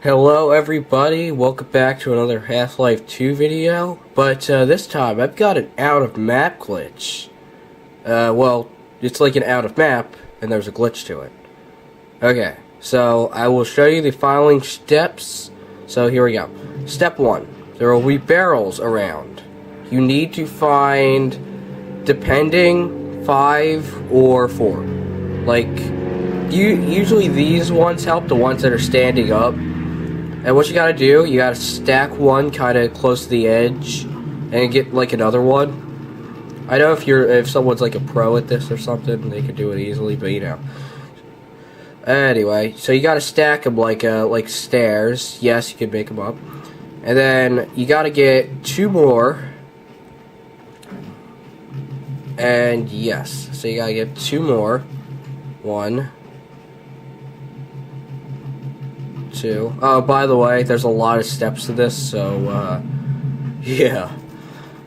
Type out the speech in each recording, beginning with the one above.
Hello everybody, welcome back to another Half-Life 2 video, but this time I've got an out-of-map glitch. Well, it's like an out-of-map, and there's a glitch to it. Okay, so I will show you the following steps. So here we go. Step 1, there will be barrels around. You need to find, depending, 5 or 4. Like, usually these ones help, the ones that are standing up. And what you gotta do, you gotta stack one kind of close to the edge, and get like another one. I know if someone's like a pro at this or something, they could do it easily, but you know. Anyway, so you gotta stack them like stairs. Yes, you can make them up, and then you gotta get 2 more. And yes, so you gotta get 2 more. 1, 2. Oh, by the way, there's a lot of steps to this, so, yeah.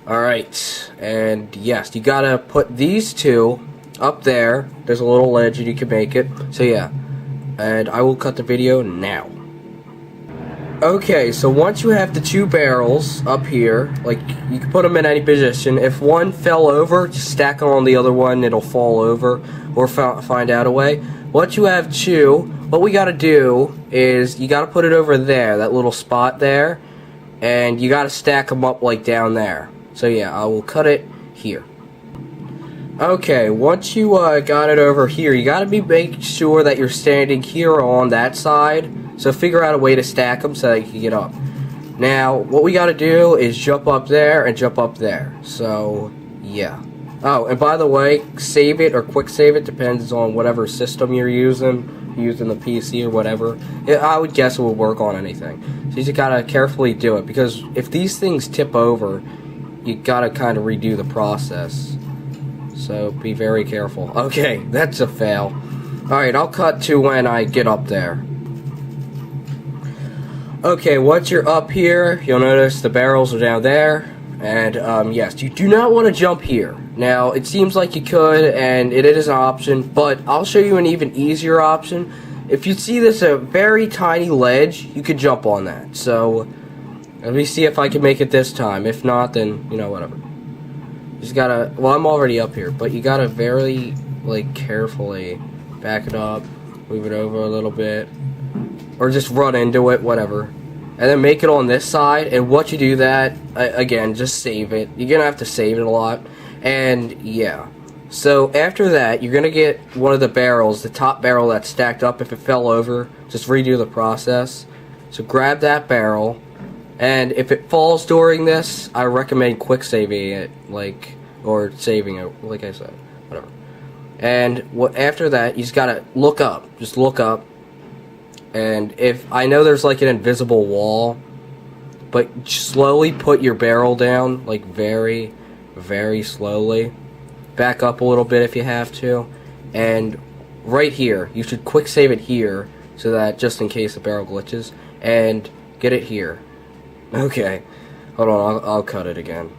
Alright, and yes, you gotta put these 2 up there. There's a little ledge and you can make it. So, yeah. And I will cut the video now. Okay, so once you have the 2 barrels up here, like, you can put them in any position. If one fell over, just stack them on the other one, it'll fall over, or find out a way. Once you have 2, what we gotta do is, you gotta put it over there, that little spot there, and you gotta stack them up, like, down there. So yeah, I will cut it here. Okay, once you got it over here, you gotta make sure that you're standing here on that side. So figure out a way to stack them so that you can get up. Now, what we gotta do is jump up there and jump up there. So, yeah. Oh, and by the way, save it or quick save it, depends on whatever system you're using the PC or whatever. I would guess it will work on anything. So you just gotta carefully do it, because if these things tip over, you gotta kind of redo the process. So be very careful. Okay, that's a fail. Alright, I'll cut to when I get up there. Okay, once you're up here, you'll notice the barrels are down there. And, yes, you do not want to jump here. Now, it seems like you could, and it is an option, but I'll show you an even easier option. If you see this a very tiny ledge, you could jump on that. So, let me see if I can make it this time. If not, then, you know, whatever. You just gotta, well, I'm already up here, but you gotta very, like, carefully back it up, move it over a little bit, or just run into it, whatever. And then make it on this side, and once you do that, again, just save it. You're gonna have to save it a lot, and yeah. So after that, you're gonna get one of the barrels, the top barrel that's stacked up. If it fell over, just redo the process. So grab that barrel, and if it falls during this, I recommend quick saving it, like, or saving it, like I said, whatever. And after that, you just gotta look up, just look up. And if I know there's like an invisible wall, but slowly put your barrel down, like very, very slowly. Back up a little bit if you have to. And right here, you should quick save it here, so that just in case the barrel glitches, and get it here. Okay, hold on, I'll cut it again.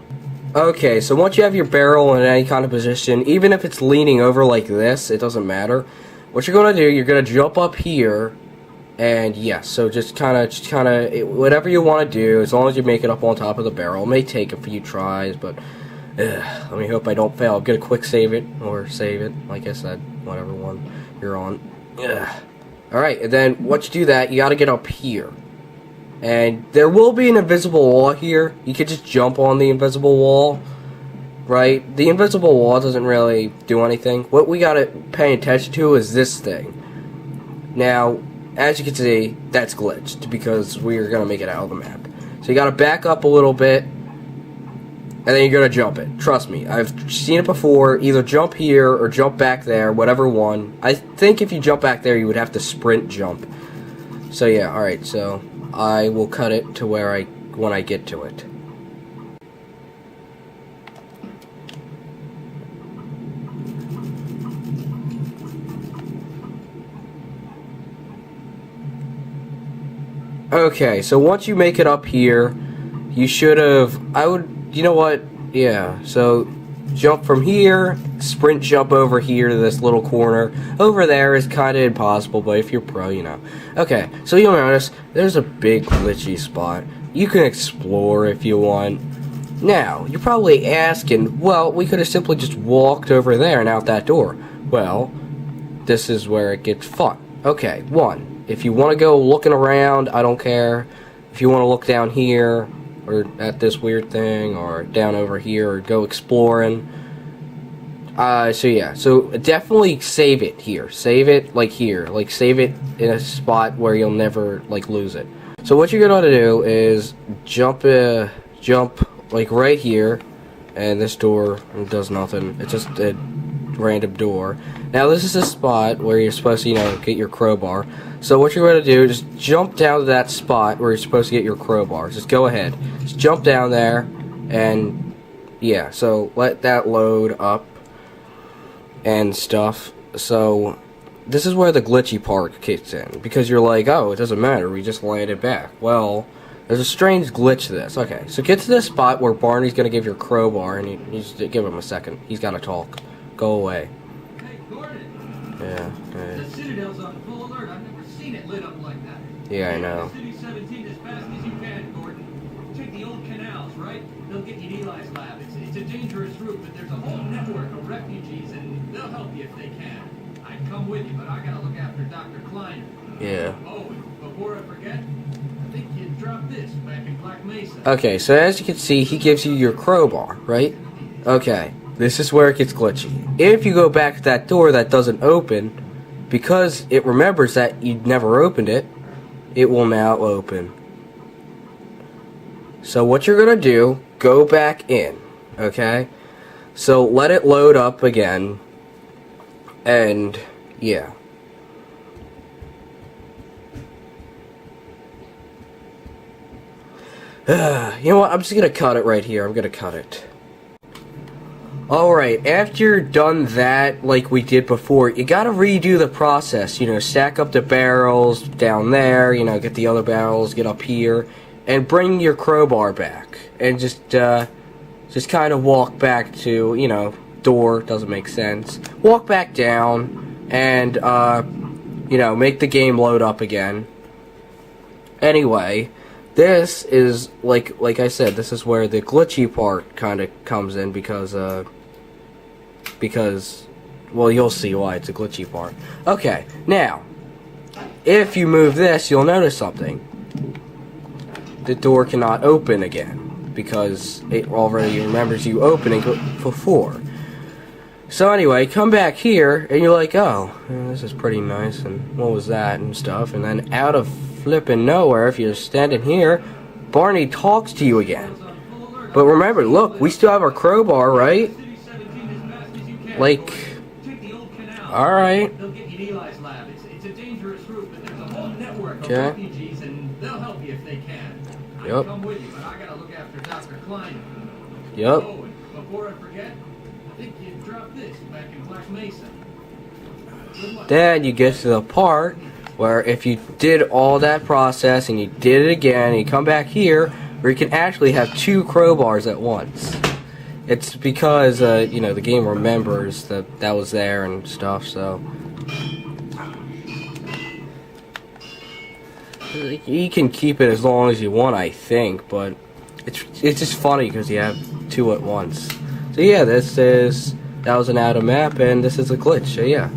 Okay, so once you have your barrel in any kind of position, even if it's leaning over like this, it doesn't matter. What you're gonna do, you're gonna jump up here. And yes, so just kind of, whatever you want to do, as long as you make it up on top of the barrel. It may take a few tries, but let me hope I don't fail. I'm gonna quick save it, or save it, like I said, whatever one you're on. Alright, and then once you do that, you gotta get up here. And there will be an invisible wall here. You could just jump on the invisible wall, right? The invisible wall doesn't really do anything. What we gotta pay attention to is this thing. Now, as you can see, that's glitched, because we're going to make it out of the map. So you got to back up a little bit, and then you're going to jump it. Trust me, I've seen it before. Either jump here, or jump back there, whatever one. I think if you jump back there, you would have to sprint jump. So yeah, alright, so I will cut it to when I get to it. Okay, so once you make it up here, you should have, you know what, yeah, so jump from here, sprint jump over here to this little corner. Over there is kind of impossible, but if you're pro, you know. Okay, so you'll notice there's a big glitchy spot. You can explore if you want. Now, you're probably asking, well, we could have simply just walked over there and out that door. Well, this is where it gets fun. Okay, one, if you want to go looking around, I don't care. If you want to look down here, or at this weird thing, or down over here, or go exploring. So yeah, so definitely save it here. Save it, like here. Like, save it in a spot where you'll never, like, lose it. So what you're gonna do is jump, like, right here, and this door does nothing. It's just a random door. Now, this is a spot where you're supposed to, you know, get your crowbar. So what you're going to do is just jump down to that spot where you're supposed to get your crowbar. Just go ahead. Just jump down there, and yeah, so let that load up and stuff. So this is where the glitchy part kicks in, because you're like, oh, it doesn't matter, we just landed back. Well, there's a strange glitch to this. Okay, so get to this spot where Barney's going to give your crowbar, and you just give him a second. He's got to talk. Go away. Hey, Gordon. Yeah. The Citadel's on full alert. I've never seen it lit up like that. Yeah, I know. City 17 as fast as you can, Gordon. Take the old canals, right? They'll get you to Eli's lab. It's a dangerous route, but there's a whole network of refugees, and they'll help you if they can. I'd come with you, but I gotta look after Dr. Kleiner. Yeah. Oh, and before I forget, I think you dropped this back in Black Mesa. Okay, so as you can see, he gives you your crowbar, right? Okay, this is where it gets glitchy. If you go back to that door that doesn't open, because it remembers that you never opened it, it will now open. So what you're gonna do, go back in, okay? So let it load up again, and yeah. You know what, I'm just gonna cut it right here. I'm gonna cut it. Alright, after you're done that, like we did before, you gotta redo the process. You know, stack up the barrels down there, you know, get the other barrels, get up here, and bring your crowbar back. And just kind of walk back to, you know, door, doesn't make sense. Walk back down, and, you know, make the game load up again. Anyway, this is, like I said, this is where the glitchy part kind of comes in, because, well, you'll see why it's a glitchy part. Okay, now, if you move this, you'll notice something. The door cannot open again, because it already remembers you opening before. So anyway, come back here, and you're like, oh, this is pretty nice, and what was that, and stuff, and then out of flipping nowhere, if you're standing here, Barney talks to you again. But remember, look, we still have our crowbar, right? Like, alright. They'll get you to Eli's lab. It's a dangerous route, but there's a whole network of Okay. refugees, and they'll help you if they can. I'd Yep. come with you, but I gotta look after Dr. Kleiner. Yep. Oh, and before I forget, I think you dropped this back in Black Mesa. Good luck. Then you get to the part where if you did all that process and you did it again, and you come back here, where you can actually have two crowbars at once. It's because, you know, the game remembers that that was there and stuff, so. You can keep it as long as you want, I think, but it's just funny because you have two at once. So yeah, that was an out of map, and this is a glitch, so yeah.